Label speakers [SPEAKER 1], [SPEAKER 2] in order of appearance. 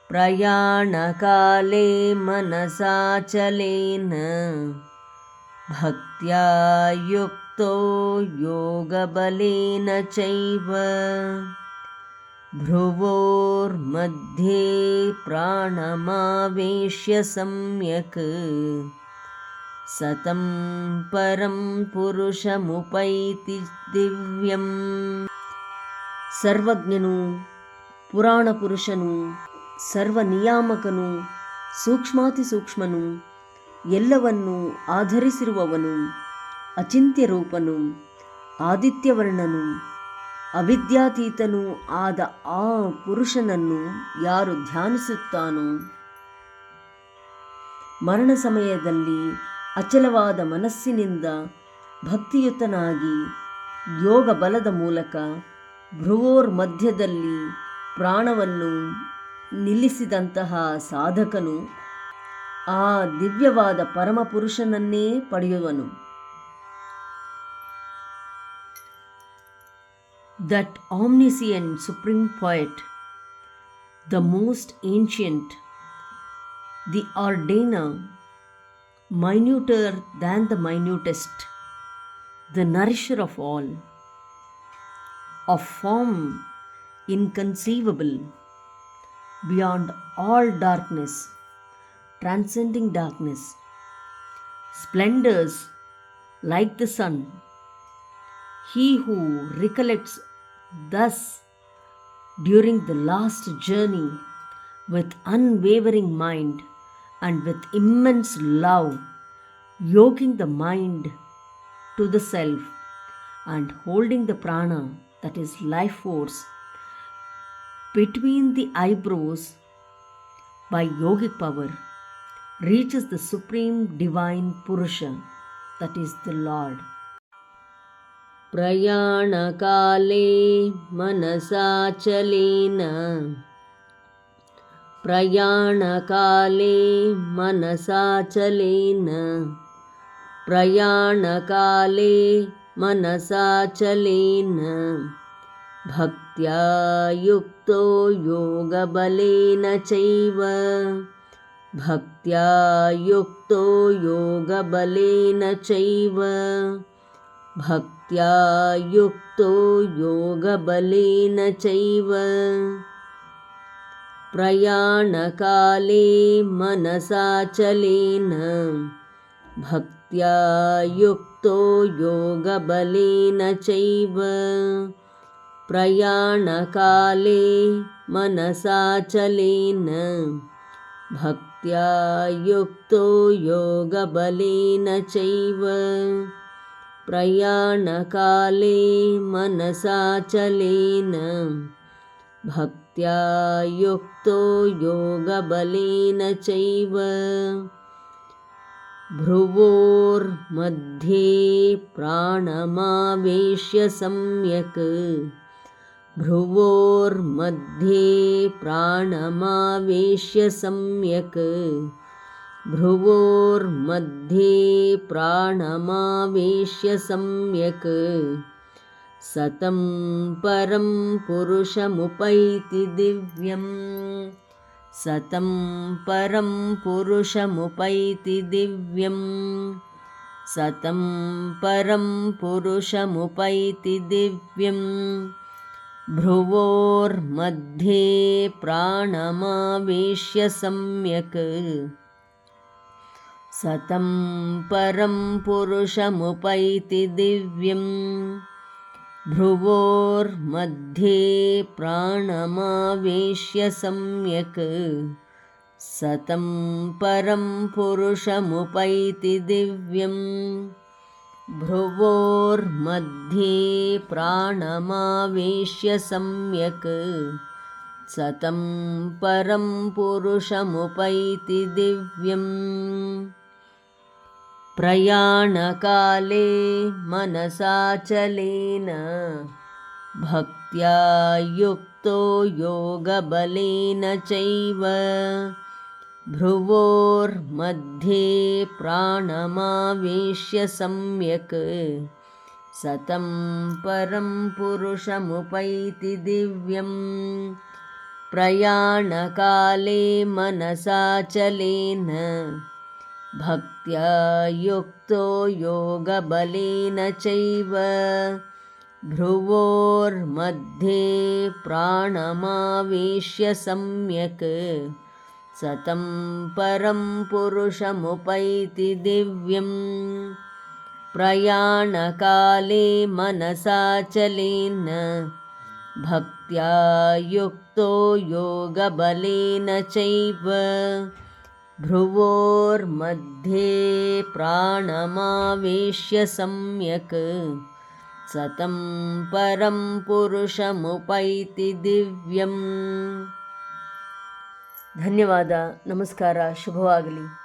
[SPEAKER 1] प्रयाणकाले मनसाचलेन भक्त्या युक्तो योगबलेन चैव भ्रुवोर्मध्ये प्राणमावेश्य सम्यक् सतं परं पुरुषमुपैति दिव्यम्. ಸರ್ವಜ್ಞನು, ಪುರಾಣ ಪುರುಷನು, ಸರ್ವನಿಯಾಮಕನು, ಸೂಕ್ಷ್ಮಾತಿ ಸೂಕ್ಷ್ಮನು, ಎಲ್ಲವನ್ನೂ ಆಧರಿಸಿರುವವನು, ಅಚಿಂತ್ಯ ರೂಪನು, ಆದಿತ್ಯವರ್ಣನು, ಅವಿದ್ಯಾತೀತನೂ ಆದ ಆ ಪುರುಷನನ್ನು ಯಾರು ಧ್ಯಾನಿಸುತ್ತಾನೋ ಮರಣ ಸಮಯದಲ್ಲಿ ಅಚಲವಾದ ಮನಸ್ಸಿನಿಂದ ಭಕ್ತಿಯುತನಾಗಿ ಯೋಗ ಬಲದ ಮೂಲಕ ಭ್ರುವೋರ್ ಮಧ್ಯದಲ್ಲಿ ಪ್ರಾಣವನ್ನು ನಿಲ್ಲಿಸಿದಂತಹ ಸಾಧಕನು ಆ ದಿವ್ಯವಾದ ಪರಮಪುರುಷನನ್ನೇ ಪಡೆಯುವನು. That omniscient supreme poet, the most ancient, the ordainer, minuter than the minutest, the nourisher of all, of form inconceivable, beyond all darkness, transcending darkness, splendors like the sun, he who recollects thus during the last journey with unwavering mind and with immense love, yoking the mind to the self and holding the prana, that is life force, between the eyebrows by yogic power, reaches the supreme divine Purusha, that is the Lord. प्रयाणकाले मनसाचलेन प्रयाणकाले मनसाचलेन प्रयाणकाले मनसाचलेन भक्त्या युक्तो योगबलेन चैव भक्त्या युक्तो योगबलेन चैव भक्त्या युक्तो योगबलेन चैव प्रयाणकाले मनसाचलेन भक्त्या युक्तो योगबलेन चैव प्रयाणकाले मनसाचलेन भक्त्या युक्तो योगबलेन चैव प्रयाणकाले मनसाचलेन भक्त्या युक्तो योगबलेन चैव भ्रुवोर्मध्ये प्राणमावेश्य सम्यक् भ्रुवोर्मध्ये प्राणमावेश्य सम्यक् भ्रुवोर्मध्ये प्राणमावेश्य सम्यक् सतं परं पुरुषमुपैति दिव्यम् सतं परं पुरुषमुपैति दिव्यम् सतं परं पुरुषमुपैति दिव्यम् भ्रुवोर्मध्ये प्राणमावेश्य सम्यक् सतं परं पुरुषमुपैति दिव्यम् भ्रुवोर्मध्ये प्राणमावेश्य सम्यक् सतं परं पुरुषमुपैति दिव्यम् भ्रुवोर्मध्ये प्राणमावेश्य सम्यक् सतं परं पुरुषमुपैति दिव्यम् प्रयाणकाले मनसाचलेन भक्त्या युक्तो योगबलेन चैव भ्रुवोर्मध्ये प्राणमावेश्य सम्यक् सतं परं पुरुषमुपैति दिव्यम् प्रयाणकाले मनसाचलेन भक्त्या युक्तो योगबलेन चैव भ्रुवोर्मध्ये प्राणमावेश्य सम्यक् सतं परं पुरुषमुपैति दिव्यम् प्रयाणकाले मनसाचलेन भक्त्या युक्तो योगबलेन चैव भ्रुवोर्मध्ये प्राणमावेश्य सम्यक् सतं परं पुरुषमुपैति ದಿವ್ಯಂ. ಧನ್ಯವಾದ. ನಮಸ್ಕಾರ. ಶುಭವಾಗಲಿ.